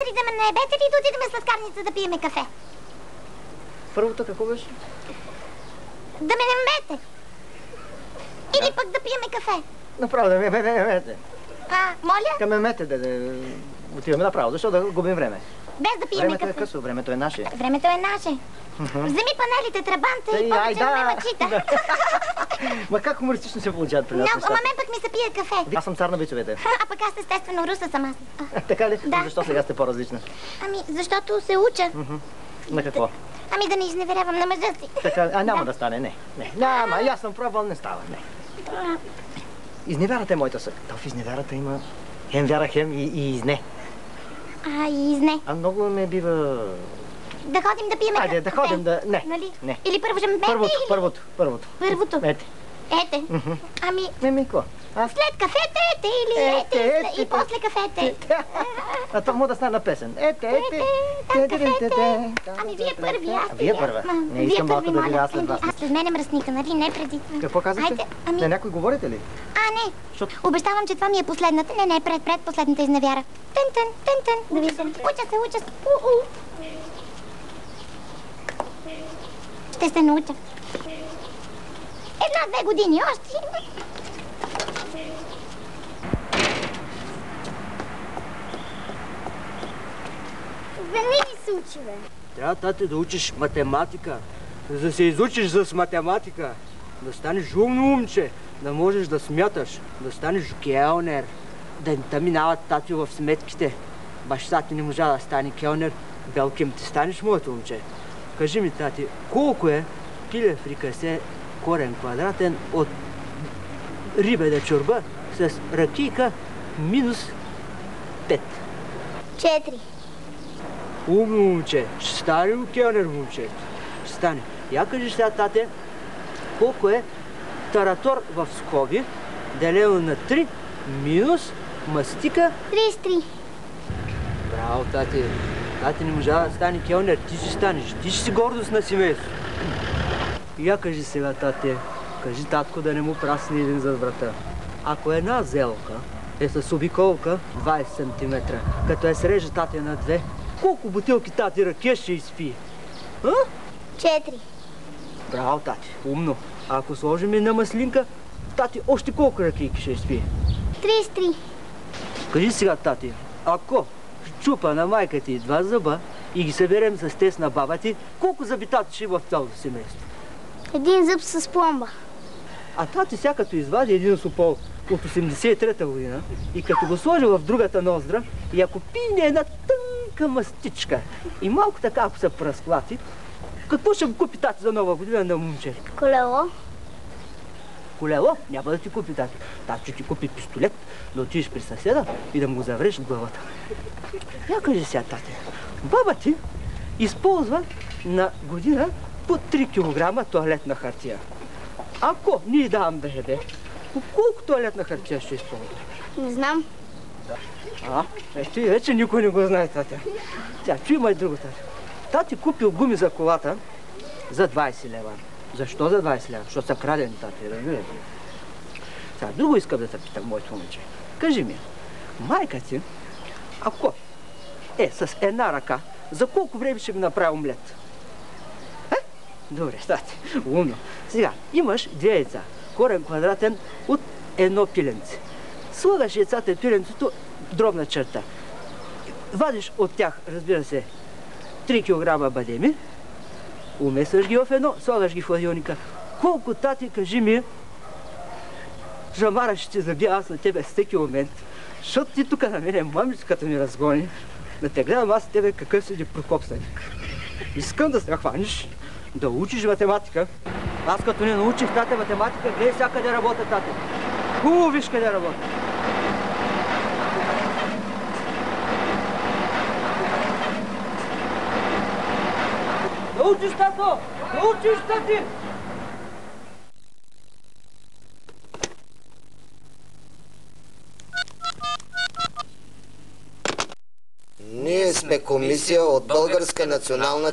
ли да ме наебете или да отидем в сладкарница да пиеме кафе? Първото какво беше? Да ме наебете. Или пък да пиеме кафе. Направо да ме мете. Моля? Да ме мете, да отиваме направо, защо да губим време? Без да пиеме кафе. Времето е късо, времето е наше. Времето е наше. Вземи панелите, трабанта и повече ме мъчите. Ма как хумористично се получават при нас нещата? Ама мен пък ми се пие кафе. Аз съм цар на вицовете. А пък аз естествено руса съм аз. Така ли? Да. Защо сега сте по-различна? Защото се уча. На какво? Да не изневерявам на мъжа си. Така, няма да стане, не. Няма, аз съм пробвал, не става, не. Изневярата е моята сък. В изневярата има хем вяра, хем и изне. И изне. Много ме бива... Да ходим да пиеме кафе. Айде, да ходим да... Не. Нали? Не. Или първо ще ме мете или... Първото. Ете. Какво? След кафете ете или ете и после кафете. А това мога да стане на песен. Ете. Вие първи, аз. Вие първа. Не искам малко да видя аз след вас. Аз след мене мръсника, нали? Не преди това. Какво казвате? На някой говорите ли? Не. Обещавам, че това ми е последната. Не, пред последната изневяра. Тън. Да виждам. Уча се. Ще се науча. 1-2 години още. Винаги се учи, бе. Трябва, тате, да учиш математика. За да се изучиш с математика. Да станеш умно момче. Да можеш да смяташ. Да станеш келнер. Да не те минават, тати, в сметките. Баща ти не можа да стане келнер. Белким ти станеш, моето момче. Кажи ми, тати, колко е пиле фрикасе корен квадратен от рибеда чорба с ракийка минус 5? 4. Умно момче. Ще стане ли келнер, момче? Ще стане. Я кажи сега, тате, колко е таратор в скоби, делено на 3, минус мастика... 33. Браво, тате. Тате не можа да стане келнер. Ти ще станеш. Ти ще си гордост на семейство. Я кажи сега, тате. Кажи татко да не му прасне един зад врата. Ако една зелка е с обиколка 20 см, като я среже тате на 2, колко бутилки тати ракия ще изпие? 4. Браво, тати. Умно. А ако сложим една маслинка, тати още колко ракийки ще изпие? 33. Кажи сега, тати, ако чупа на майка ти 2 зъба и ги съберем с тест на баба ти, колко зъби тати ще в цялото семейство? 1 зъб с пломба. А тати сега като извади един супол от 83-та година и като го сложи в другата ноздра и ако пине една тънка мастичка и малко така, ако се пръсклати, какво ще го купи тати за нова година на момче? Колело. Колело? Няма да ти купи тати. Тати ще ти купи пистолет, да отидеш при съседа и да му завреш в главата. Я кажи сега, тате, баба ти използва на година по 3 кг тоалетна хартия. Ако ние давам да яде, колко тоалетна хартия ще използва? Не знам. Ето и вече никой не го знае, тате. Тя, чуй ма и друго, тате. Тати купил гуми за колата за 20 лева. Защо за 20 лева? Защото са крадени, тате, разбирате. Сега, друго искам да те питам, моето момиче. Кажи ми, майка ти, ако е с една ръка, за колко време ще ми направи омлет? Добре, тате, умно. Сега, имаш 2 яйца, корен квадратен от едно пиленце. Слагаш яйцата и пиленцето дробна черта. Вадиш от тях, разбира се, 3 кг бадеми, умесваш ги в едно, слагаш ги в хладилника. Колко, тати, кажи ми, жамара ще ти забия аз на тебе всеки момент, защото ти тук на мене мамичката ми разгони, да те гледам аз тебе какъв си прокопсаник. Искам да се хваниш, да учиш математика. Аз като не научих тате математика, гледай сега къде работя, тате. Хубаво виж къде работя. Да учиш, тато! Да учиш, тати! Ние сме комисия от Българска национална